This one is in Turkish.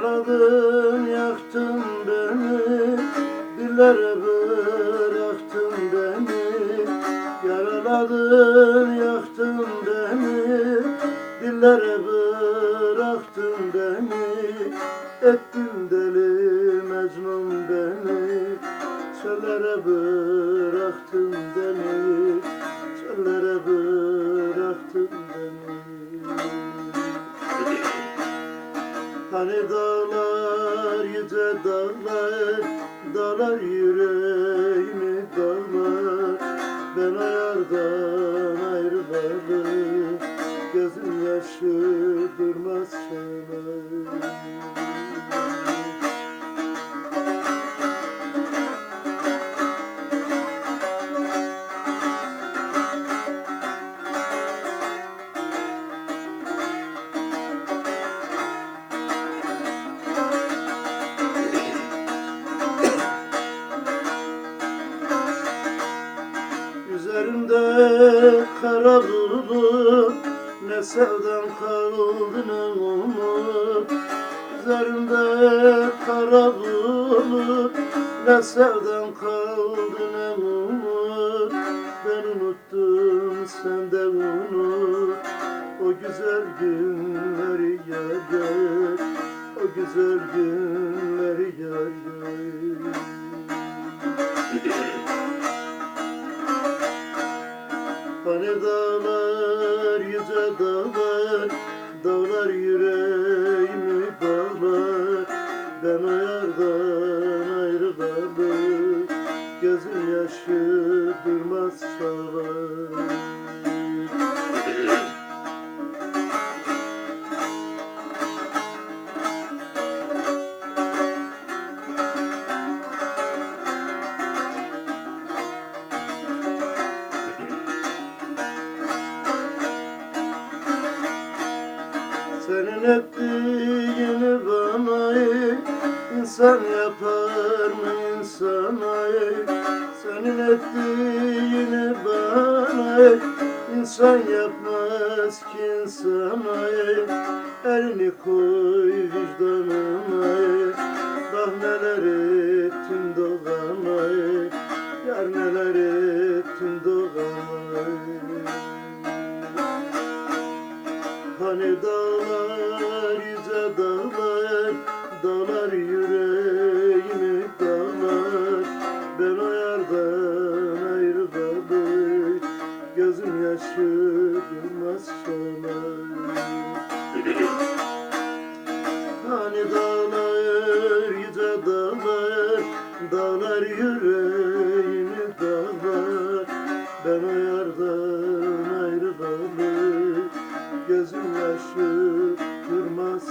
Yaraladın yaktın beni, dillere bıraktın beni. Yaraladın yaktın beni, dillere bıraktın beni. Ettin deli Mecnun beni, çöllere bıraktın beni, çöllere bıraktın beni. Hani dağlar yüce dağlar, dağlar yüreğimi dağlar. Ben o yardan ayrılalı, gözüm yaşı durmaz şöyle. Üzerimde kara bulut, ne sevdam kaldı ne umut. Üzerimde kara bulut, ne sevdam kaldı ne umut. Ben unuttum sen de unut, o güzel günleri yar yar, o güzel günleri yar yar. Hani dağlar yüce dağlar, dağlar yüreğimi bağlar. Ben o yardan ayrılalı, gözüm yaşı durmaz çağlar. Senin ettiğini bana insan yapar mı insana? Senin ettiğini bana insan yapmaz ki insana. Elini koy vicdanına, bak neler ettin doğana, yar neler ettin doğana. Hani dağlar yüce dağlar, dağlar yüreğimi dağlar. Ben o yardan ayrılalı, gözüm yaşı durmaz şöyle. Hani dağlar yüce dağlar, dağlar yüreğimi dağlar. Ben o yardan ayrılalı, gözüm yaşı durmaz.